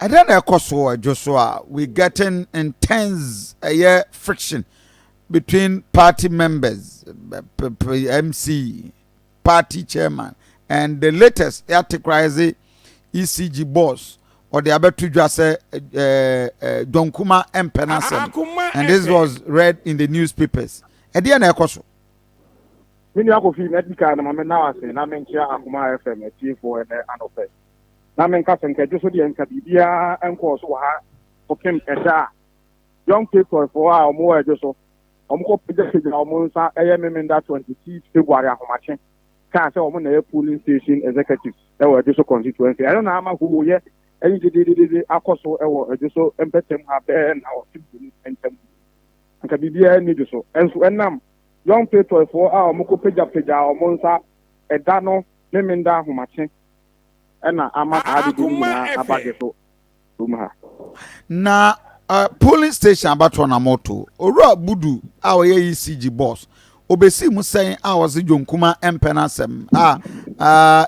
I don't know, Joshua. We getting intense friction between party members, MC, party chairman, and the latest Articrazy ECG boss or the other two just Donkuma Empenasem. And this was read in the newspapers. Ediana Ekoso. Mini akofi medical na mama na ase na menkia Akoma FM T4 and anofe. Na menka senke joso de enka bibia enko so ha okem eda. Young people for our more joso. Omko pije omo nsa eye memenda 26 February ahomache. Ka se omo na polling station executive e wo joso constituency. I don't know ama who ye any de akoso e wo joso empetem ha be na o tibu entem. Anka bibia ni joso. Enso enam young people for our moko peja or monsa a dano, memenda humache, and ama abageto. Na polling station about Wanamoto, or Budu, our ECG boss. Obesi mu saying I was a Jonkuma Empenasem.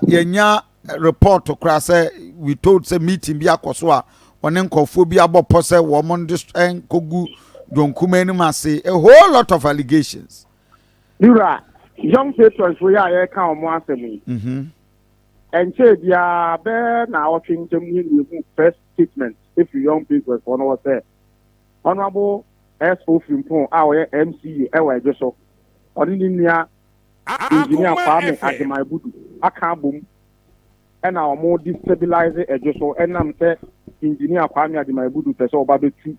Yenya report to Krasa, we told say meeting Biakoswa, on encophobia bopose, woman and Kogu Jonkuma Masi, a whole lot of allegations. Young patrons we are come once a week. And say, yeah, bear now watching them first statement. If you young people for no say, Honorable S.O. Fimpon, our MC, our just so, engineer farming at my budu, a carbon, and our more destabilizing a just so, and I'm say, engineer farming at my budu, so about the two,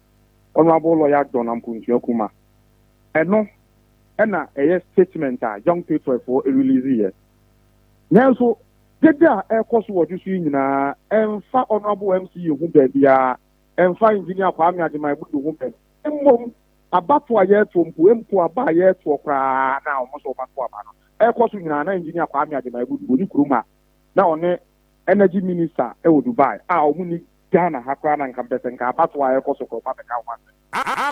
Honorable Lawyer Donam Kuntiokuma. And no. And a statement young people for a release here. Now, so get there, air course what you see na and far honorable MC who be and fine engineer Kwame at my book who be. And about to a year to Mpuempo about a year to a cry now, most of my air course in an engineer Kwame at my book, Kruma. Now, on energy minister, Dubai, our money Ghana, Hakran and Campus and about to air course of Papa.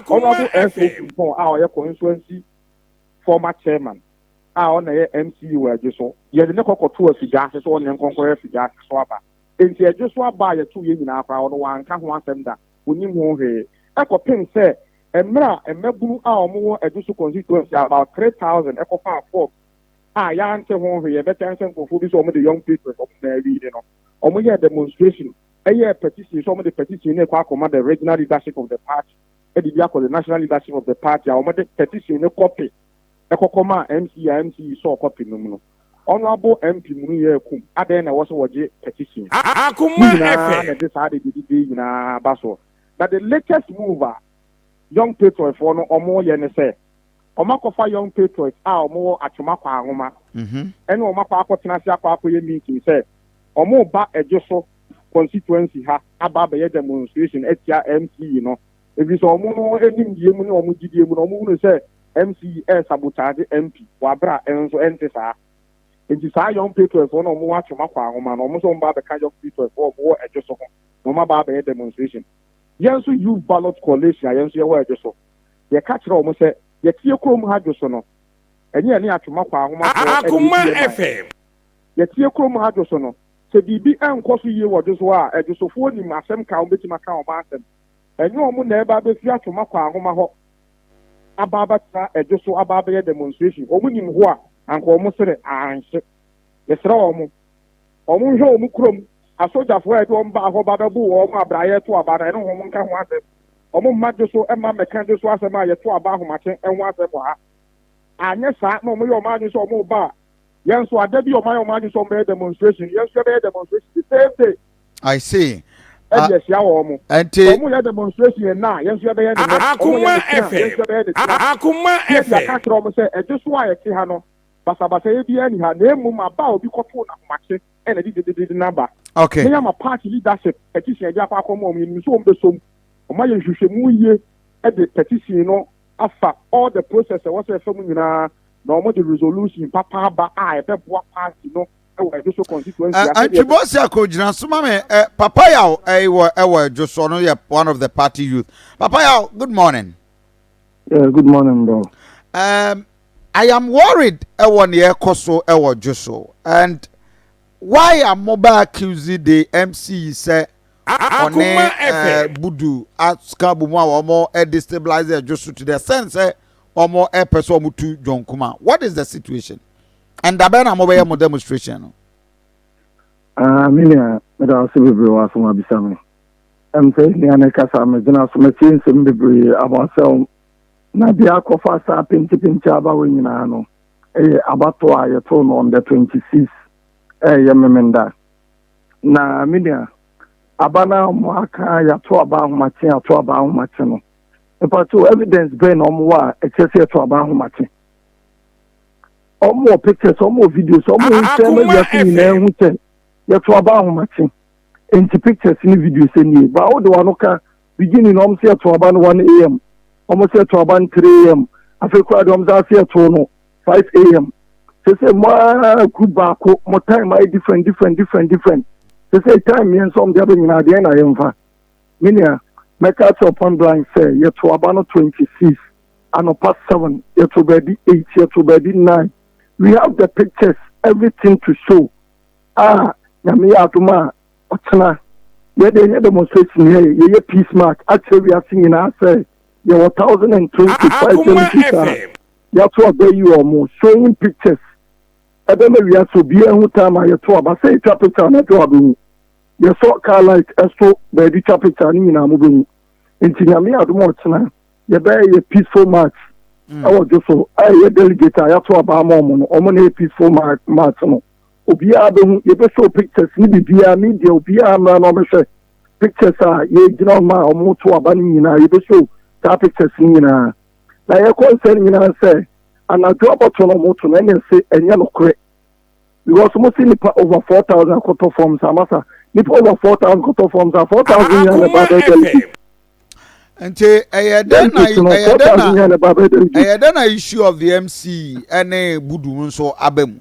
Honorable S.O. for our constituency. Former chairman, on the MC were just so. You had never got to a figure, so on and conquer figure, swabber. And she just swab by a 2 years in our crowd, one can't want them that. When you want her, Echo Pin said, and Mebu our more a just constituency about 3,000 Echo Farm folks. I answer one here, better answer for some of the young people of their reading. Or we had demonstration, a year petition, some of the petition, Akoma, the regional leadership of the party, the national leadership of the party, our petition, copy. Akoma MC saw copy no. Honorable MP Munu Kum, Aden was a petition. Akoma decided to Basso. But the latest mover, young people for no or more yen say, Omakofa young people are more at Chumaka, and Omaka Nasia meeting said, or more back a Josso constituency ha about a demonstration at your MC, you know. If it's almost any Yemen or Mujidim or Moon say. MC sabotage MP wabra enso entesa enti saa young people for no mo atwoma kwa homa no mo so mba be kind of people for mo adwoso ho no ma ba be demonstration yenso youth ballot coalition yenso ye wa adwoso ye ka kire o mo se ye tie krom ha adwoso no enye ne atwoma kwa homa Akoma FM ye tie krom ha adwoso no se bibi enkoso ye wo adwoso a adwoso fo ni masem ka o betima ka o ma asem enye o mo na eba be fi atwoma kwa homa ho ababata ejoso ababe demonstration omunim ho a anko omosere anhye yesra omo hwe omu krom asojafo e do mba ho bababu omo abraye to abara eno ho nka ho asem omo majoso ema meka joso asem a yeto aba ho mache enwo asem ha anye sa na omo ye omo anyi so omo ba yenso adabi omo anyi so mbe demonstration yenso be demonstration the same day I see. Yes, ya omo. Ante omo ya demonstration na yenso ya be ya Akoma FM Akoma FM ya ka omo se ejoso a yete ha no basabasa ye bia ni ha na emu ma ba obi koto na mache e na di number. Okay. Me am party leadership petition ya kwa akoma omo ni so ombe som omo ye hwehwemu ye e de petition no afa all the process was e fam nyina na omo the resolution papa ba a e be boa party no Ejisu constituency. And Chibosi Akojina, Sumame, Papa Yao, ewa Joso, no, yeah, one of the party youth. Papa Yao, good morning. Yeah, good morning, bro. I am worried, ewa ni Koso, ewa Joso, and why am mobile accusing the MC say Akoma FM. Budu aska bu mu a omo destabilize just to the sense omo person omo to John Kuma. What is the situation? And abena mo be mo demonstration. Minia, me da se bebre wa so ma bisa me. Say ni aneka me dina so me tin se bebre about sell na dia kofa sa pinti aba we nyina no. Abato a yeto no on the 26 ye memenda. Na minia abana mo aka yato aba ahomate ato aba ahomate no. Epato evidence be no mo wa ekese to aba ahomate. Omo pictures, omo videos, omo share me yato ni na hu che yato aba ahomate. Enti pictures ni videos ni ba o de wanoka beginning omo se yato aba no 1 am. Omo se yato aba 3 am. Afekwa de omo za se yato no 5 a.m. Say ma kubako mo time I different. Say time yen some the other in the end I am fa. Minia make out upon blind say yet to about 26 and past 7 yet to be 8 yet to be 9. We have the pictures, everything to show. Yami atuma otana. Yeah, they demonstration here. Yeah, peace mark. Actually, we are seeing us say yeah 1025 that's what they you almost showing pictures. I don't know we are so be who time I tour, but say picture na to abu. You saw car light esto by the picture ni na moving. Inti nyame adumo tena. You be a peaceful march. I was just so I delegate I to aba mo no. Omo na peaceful march no. Obi abu you be show pictures ni bibia media obi ama no be share. Pictures are ye gina ma omo to aba ni na you be show that pictures ni na. Na ye concern nyina say and I drop out on moto na say enya no kre because most nipa over 4,000 quarter forms amasa nipa over 4,000 quarter forms are 4,000 yan ba be Nti na issue of the MC ene budu nso abem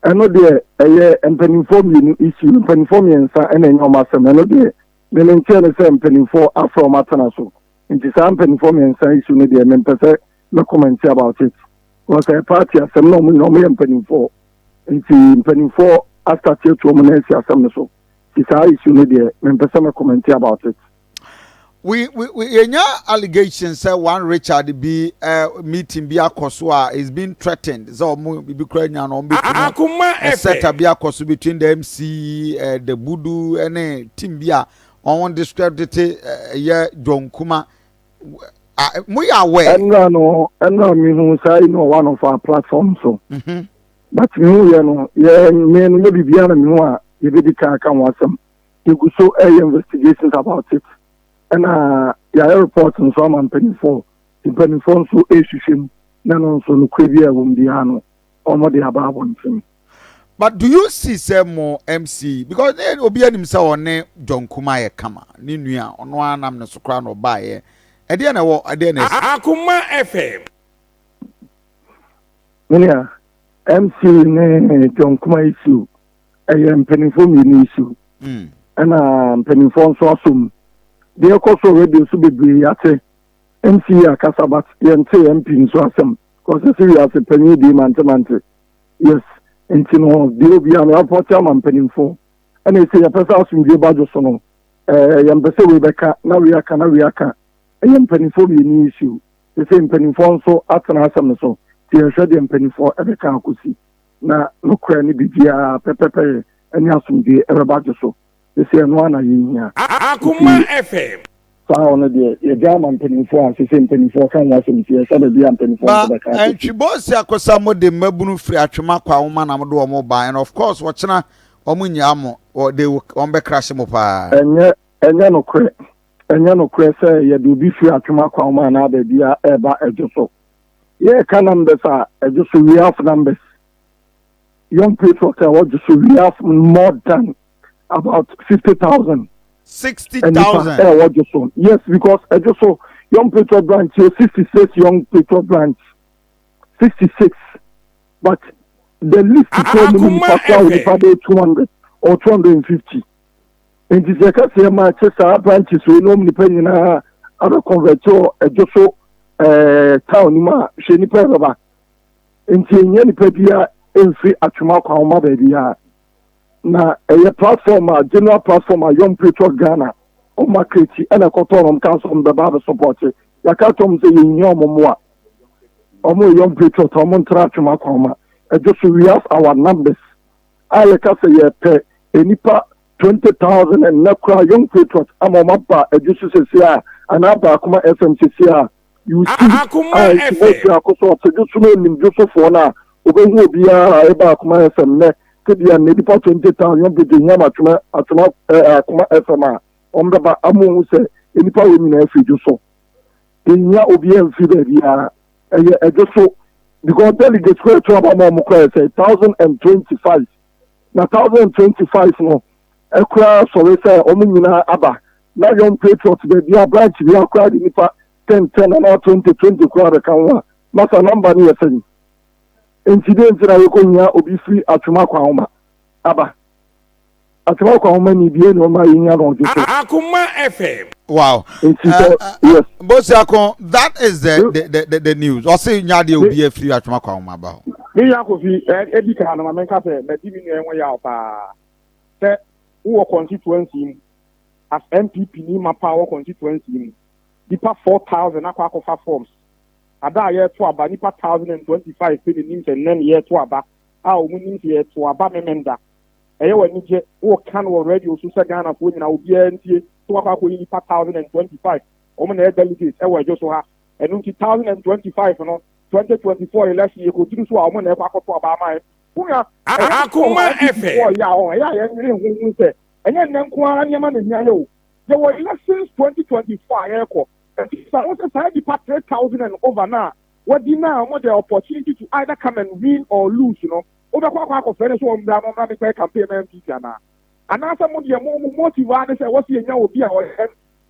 eno de empanifo mi issue empanifo mi nsa ene nyoma sem eno de me nche ne say empanifo afro matana so nti sa empanifo mi nsa issue ne de me pese no comment about it. Was a party as some no penning for. Into penning for after to Monensia some so. It's how you should be a comment about it. We in your allegations say one Richard B meeting be akoswa is being threatened. So be crying on set up be akosu between the MC the Budu and team bia on one described it John Kuma. We are aware. And no, me who say no one of our platforms so. But me you know, yeah, me no be biana me wa you be can wasam. You go show investigations about it. And yeah, reports and some and penny for so issue no so no kwebia won biano omo de ababon film. But do you see some more MC because obi anim say one John Kuma ye kama ni nua ono anam ne so kra no bae Ede na wo ade na Akoma FM. Minia MC ne John Kuma issue. Penifo mi issue. Ana penifo so asum. De ekoso radio so bebre ate. MC akasabat yente MP so asem. Cause see we as penny di mante. Yes. Enti no de obi am report am penifo. Ana say ya pesa asum de bajo so no. Yambese we beka na we aka. Penifo mi issue. The same penifo so atana asem so. Ti ehwe de penifo ebeka akosi. Na no kra ni bibia pepepe eni asumdie erebajo so. The same no na yinya. Akoma FM. Sao no de ye jama penifo a same penifo kan wasum ti ehwe de bia penifo ebeka. Ba entwibosi akosa mo de mabunu firi atwema kwa woma na mo do mo ba and of course wochena omo nyamo de ombe crash mo pa. Enya no kre say ye do bi firi atwema kwa woma na ba bia eba ejoso. Yeah, can numbers are just we have numbers. Young people just we have more than about 50,000. 60,000. Yes, because I just saw young people branch 66 young people branch 66, but the list is probably 200 or 250. And this is a Manchester branches we normally depending on other converter just so. Town ma sheni peba enti enye ni pebia enfi atwuma kwa oma ba bia na platform general platform Young Patriot Ghana o market and a cotton council on the Bible support ya ka tom say yin omo Young Patriot omo track Akoma just we have our numbers I can say ye pay enipa 20,000 and nakra Young Patriot amomapa Ejisu say and Akoma FMCC you see Akoma FM akoso just no nim just for na obehu obia Akoma FM ne kedia ne dipa 20,000 be de nyama atuma Akoma FM ombeba amu se enipa we nyina afiju so enya obi amfi ba bia ejeso because delegates go to about more say 1025 na 1025 no ekura so we say omu nyina aba na Young Patriot be bia branch bia akura di nipa 10 na 20 kwa kan wa masa number ni yefani incident na yokonya obi free atuma kwa homa aba atuma kwa homa ni bie no ma yinya no joso Akoma FM. Wow. Yes. Bosiakon, that is the news. Or say nyade obi free atuma kwa homa ba. Me yakofi edika na menka se me di mi no ya pa se wo constituency as NPP ni mapa wo constituency ni nipa 4,000 akwa forms ada ye to aba nipa 1,025 pe ni nim se nen ye to aba a o mu nim se ye to aba memenda eye wani je wo kan wo radio so se Ghana fo nyina obi antie to akwa nipa 1,025 o mu na delegate e wo jo so ha enu 2025 no 2024 election ye ko tiri so a o mu na e kwa to aba mai kunya Akoma FM ya o ya ye nyire hu se enye nen ko ara nyama na nya yo there were elections 2025 eko so also say the 3,000 and over now what the now what the opportunity to either come and win or lose over kwa fere so mbra me campaign MPP na ana some of the motive say what you obi a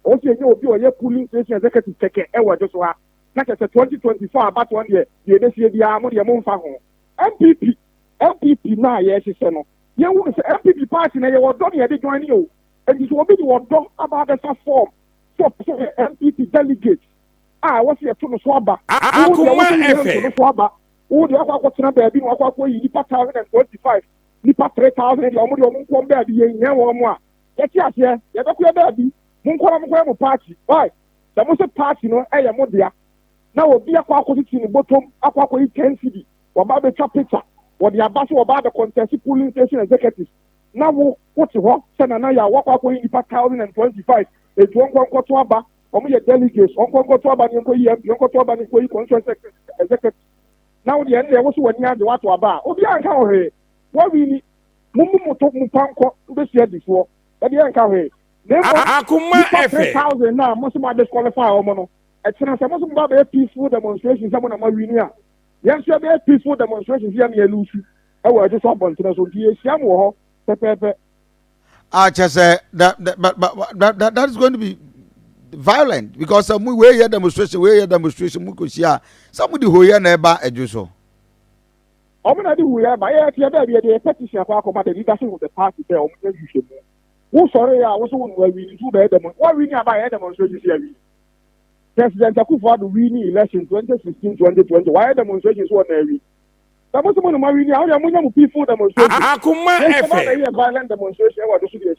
o se nya obi o ye polling station executive take e wa just wa na ke 2024 about one year ye dey see bia mo de mo mfa ho MPP na ye hye no ye wu say MPP party na ye wo do ye dey join you and this will be the one about the form for MPP delegates. What's your tune swabba? Akoma FM. Swabba. Who the aqua baby, aqua, nipa 1,025, nipa 3,000, the only one baby, young one. Yes, yeah, you're baby. Munko party. Why? The most party, no, I am there. Now will be a quack in the bottom, aqua 10 city, or about the picture, or the ambassador about the contested polling station executives. Now what you want? Send another walk up in 1,025. It's one to Aba, or me a delegates, one to Aba, you go to Aba, you go executive. Now the end there was when you had the water Aba. Oh, yeah, how he? What we need Mumu took Mupanko this year before, but the end how he. Akoma FM. 3,000 now, most of my disqualify Omono. It's not some about a peaceful demonstration, someone of my union. Yes, you have a peaceful demonstration here near Lucy. I was just up on to the Siamo. I just say that is going to be violent because we hear demonstration, somebody who hear never Ejisu. I'm not doing it, but I petition about the leadership of the party there. Who sorry, I was one where we do better. What we need about demonstration here? President Akufo the winning election 2016-2020. Why demonstrations were there? That was one of my winning. How many people demonstration? Akoma FM. Violent demonstration. What should be a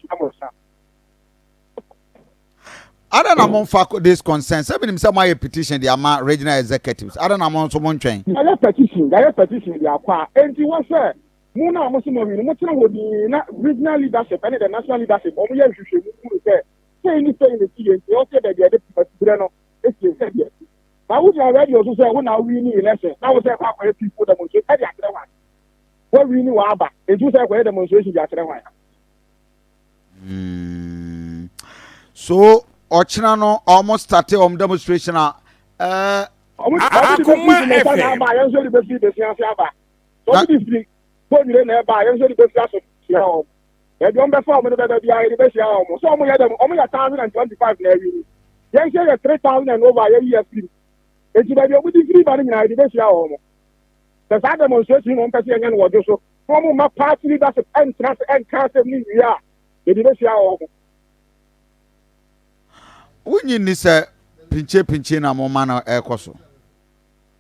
I don't know among this concern. Some my petition the amount regional executives. I don't know among someone train. I have petition. They are quiet. And you want say, Muna Muslim, what's wrong with the regional leadership and the national leadership? Only you should say anything in the city. They also that they are the it's the I would already also say when I win the election. I was say people demonstrate. What we knew about it, you say where demonstration So Ochinano almost started demonstration. Akoma FM. Don't perform the best. So only 1,025 Yes, 3,000 and over a year. It's the free banning in the best. The side demonstration on Pessi and what so from my party leadership and trust and cancer me. Yeah, the best. When you need say pinche na mo man ekoso.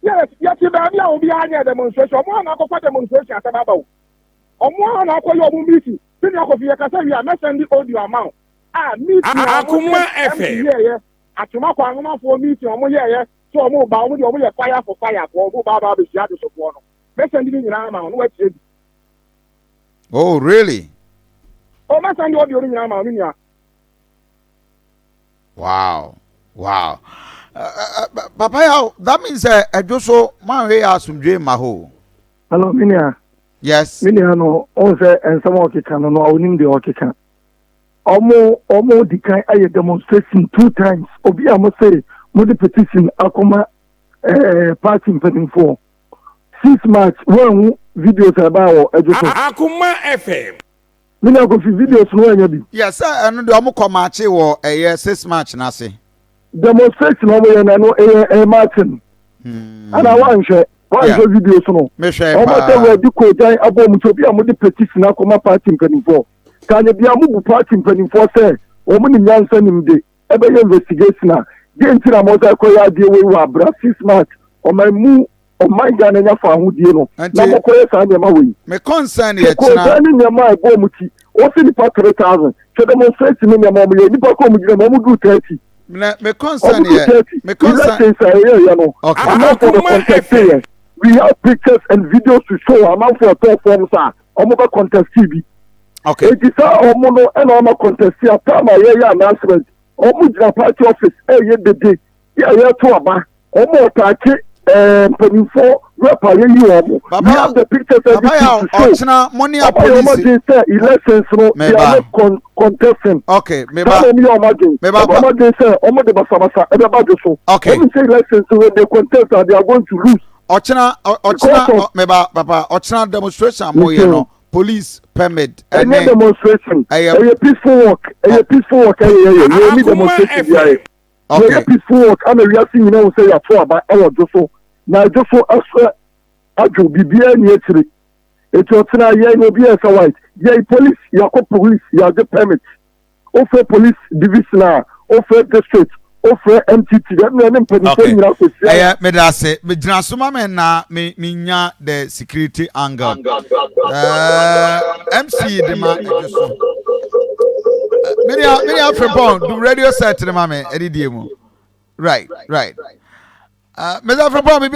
Yes, you will be a demonstration. One demonstration at about. One meeting. Senior Kofi Yakasa, we are not sending audio amount. Akoma FM. Yeah. Atuma kwa ngoma for meeting omo yeah. So omo ba omo dey fire for fire for omo ba be sia de so for no. Me sending ni na amount no what. Oh, really? Oh, me sending audio ni na amount ni ya. Wow. Papa, that means Ejisu man we asumdwe ma ho. Hello, Minia. Yes. Minia no, on say and some of the can no, onim the okeka. Omo the kind I demonstration 2 times. Obi amo say mo the petition Akoma party in for 6 March one videos about Ejisu. Akoma FM. Minia go fi videos no anya bi. Yes, and the omo komache wo 6 March na se. Demonstration omo ye na no Martin. And I want share videos no. Me share. Omo say we di ko jan abom to bi amo the petition Akoma party in for. Can you be a move party in 24 say, woman in Yanson in the ever investigation? Get into a motor coya deal with Wabra 6 March on my move on my gun and your farm with you. And I'm away. Me concern yet. Concerning your my bomuti, what's in the part 3,000? So demonstrating in your mom, you need to come with your mom do 30. Me concern yet. Me concern. Okay. I'm not for the contest here. We have pictures and videos to show. I'm out for a top form, sir. I'm over contest TV. Okay. It is our mono and our contest here. Time I announcement. Almost the party office. The day. Yeah, to about. Almost penny for rapper. You have the pictures and show. Money are police. Elections. No, they are not contesting. Okay. Maybe okay. Say elections when they contest, they are going to lose. Ochina, Papa. Ochina demonstration. Mo police permit and demonstration a peaceful walk demonstration okay peaceful walk and we are seeing say ya to about our just na just so ajo bibia ni etire eto ye no be as white ye police ya police ya the permit offer police division offer district offer MTT that no name penny me da say me gina so ma me na me nya the security angle MC de ma Ejisu many African do radio set de ma me edidie mu right me African